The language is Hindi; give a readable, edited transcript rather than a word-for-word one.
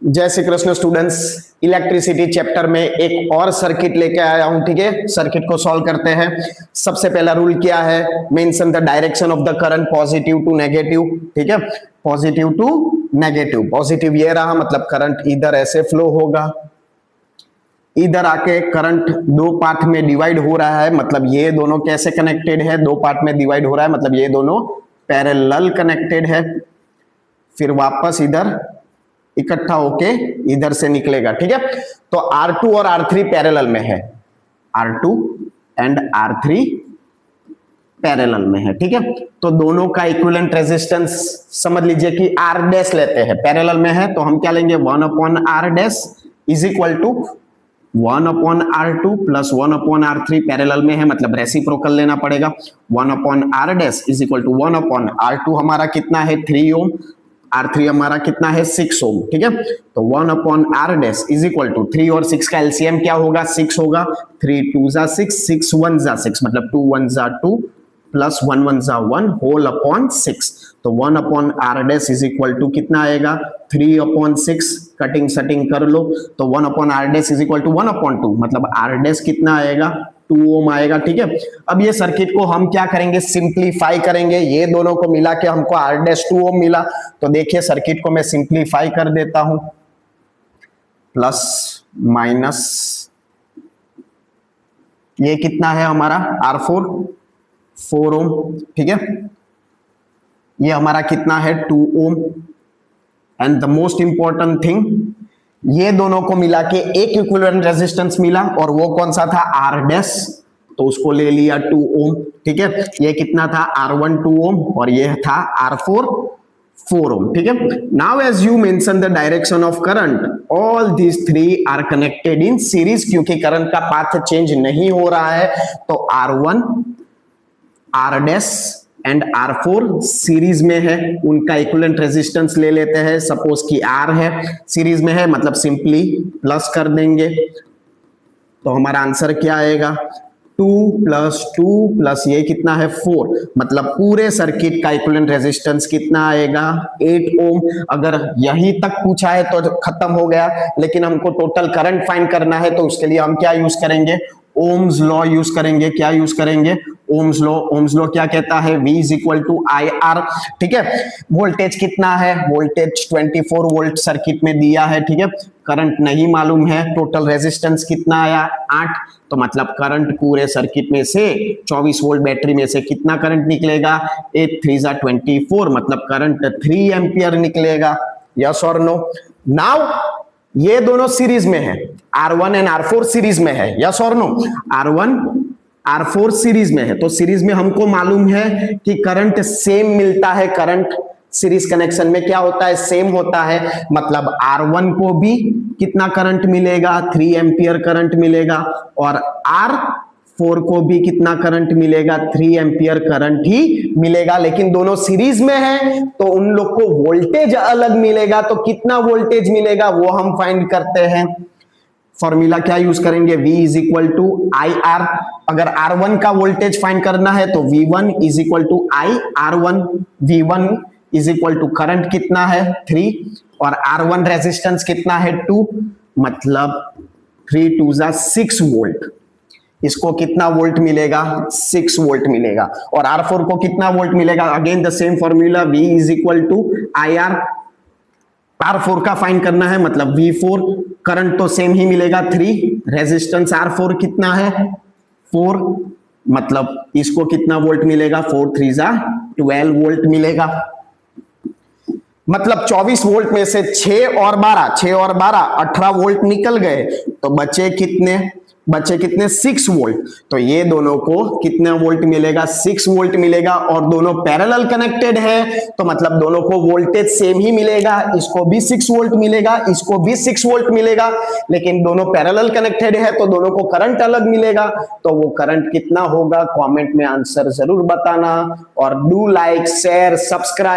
जय Shri Krishna students, electricity chapter में एक और सर्किट लेके आया हूं। ठीक है, सर्किट को सॉल्व करते हैं। सबसे पहला रूल क्या है? Mention the direction of the current positive to negative. ठीक है, पॉजिटिव टू नेगेटिव। पॉजिटिव ये रहा, मतलब करंट इधर ऐसे फ्लो होगा, इधर आके करंट दो पार्ट में डिवाइड हो रहा है, मतलब ये दोनों कैसे कनेक्टेड है? दो पार्ट में डिवाइड हो रहा है, मतलब ये दोनों पैरेलल कनेक्टेड है। फिर वापस इधर इकट्ठा होके इधर से निकलेगा। ठीक है, तो R2 और R3 पैरेलल में है, R2 एंड R3 पैरेलल में है। ठीक है, तो दोनों का इक्विवेलेंट रेजिस्टेंस समझ लीजिए कि R डैश लेते हैं, पैरेलल में है तो हम क्या लेंगे? 1/R dash is equal to 1/R2 plus 1/R3 parallel में है, मतलब रेसिप्रोकल लेना पड़ेगा। 1/R dash is equal to 1/R2 हमारा कितना है? 3 ओम। R3 हमारा कितना है? 6 ओम। ठीक है, तो 1/R dash is equal to 3 और 6 का एलसीएम क्या होगा? 6 होगा। 3 2 जा 6, 6 1 जा 6, मतलब 2 1 जा 2 प्लस 1 1 जा 1 होल अपॉन 6। तो 1/R dash is equal to कितना आएगा? 3/6। कटिंग सटिंग कर लो, तो 1/R dash is equal to 1/2, मतलब R डैश कितना आएगा? 2 ओम आएगा। ठीक है, अब ये सर्किट को हम क्या करेंगे? सिंप्लीफाई करेंगे। ये दोनों को मिला के हमको R डैश 2 ओम मिला, तो देखिए सर्किट को मैं सिंप्लीफाई कर देता हूं। प्लस माइनस ये कितना है हमारा? R4 4 ohm. ठीक है, ये हमारा कितना है? 2 ohm. And the most important thing, ये दोनों को मिला के एक इक्विवेलेंट रेजिस्टेंस मिला, और वो कौन सा था? R डैश, तो उसको ले लिया 2 ओम। ठीक है, ये कितना था? R1 2 ओम और ये था R4 4 ओम। ठीक है, now as you mention the direction of current, all these three are connected in series, क्योंकि करंट का पाथ चेंज नहीं हो रहा है, तो R1 R dash and R4 series में है। उनका इक्विवेलेंट रेजिस्टेंस ले लेते हैं, सपोज कि R है, सीरीज में है, मतलब सिंपली प्लस कर देंगे, तो हमारा आंसर क्या आएगा? 2 + 2 प्लस ये कितना है? 4, मतलब पूरे सर्किट का इक्विवेलेंट रेजिस्टेंस कितना आएगा? 8 ओम। अगर यहीं तक पूछा है तो खत्म हो गया, लेकिन हमको टोटल करंट फाइंड करना है, तो उसके लिए हम क्या यूज करेंगे? ओम्स लॉ यूज करेंगे। क्या यूज करेंगे? Ohm's law. ओम्स लॉ क्या कहता है? V = IR। ठीक है, वोल्टेज कितना है? वोल्टेज 24 वोल्ट सर्किट में दिया है। ठीक है, करंट नहीं मालूम है, टोटल रेजिस्टेंस कितना आया? 8, तो मतलब करंट पूरे सर्किट में से 24 वोल्ट बैटरी में से कितना करंट निकलेगा? 8 3 जा 24, मतलब करंट 3 एम्पियर निकलेगा। यस और नो? नाउ ये दोनों सीरीज में है, R1 एंड R4 सीरीज में है। यस और नो? R1 R4 सीरीज में है, तो सीरीज में हमको मालूम है कि करंट सेम मिलता है। करंट सीरीज कनेक्शन में क्या होता है? सेम होता है, मतलब R1 को भी कितना करंट मिलेगा? 3 एम्पियर करंट मिलेगा, और R4 को भी कितना करंट मिलेगा? 3 एम्पियर करंट ही मिलेगा। लेकिन दोनों सीरीज में है तो उन लोग को वोल्टेज अलग मिलेगा, तो कितना वोल्टेज मिलेगा वो हम फाइंड करते हैं। फॉर्मूला क्या यूज करेंगे? V = IR। अगर R1 का वोल्टेज फाइंड करना है तो V1 = IR1। V1 = करंट कितना है? 3, और R1 रेजिस्टेंस कितना है? 2, मतलब 3 2 जा 6 वोल्ट। इसको कितना वोल्ट मिलेगा? 6 वोल्ट मिलेगा। और R4 को कितना वोल्ट मिलेगा? Again the same formula, V = IR। R4 का फाइंड करना है, मतलब V4, करंट तो सेम ही मिलेगा 3, रेजिस्टेंस R4 कितना है? 4, मतलब इसको कितना वोल्ट मिलेगा? 4 3 जा 12 वोल्ट मिलेगा। मतलब 24 वोल्ट में से 6 और 12 18 वोल्ट निकल गए, तो बचे कितने? 6 वोल्ट। तो ये दोनों को कितना वोल्ट मिलेगा? 6 वोल्ट मिलेगा, और दोनों पैरेलल कनेक्टेड है, तो मतलब दोनों को वोल्टेज सेम ही मिलेगा। इसको भी 6 वोल्ट मिलेगा, इसको भी 6 वोल्ट मिलेगा, लेकिन दोनों पैरेलल कनेक्टेड है तो दोनों को करंट अलग मिलेगा। तो वो करंट कितना होगा? कमेंट में आंसर जरूर बताना, और डू लाइक शेयर सब्सक्राइब।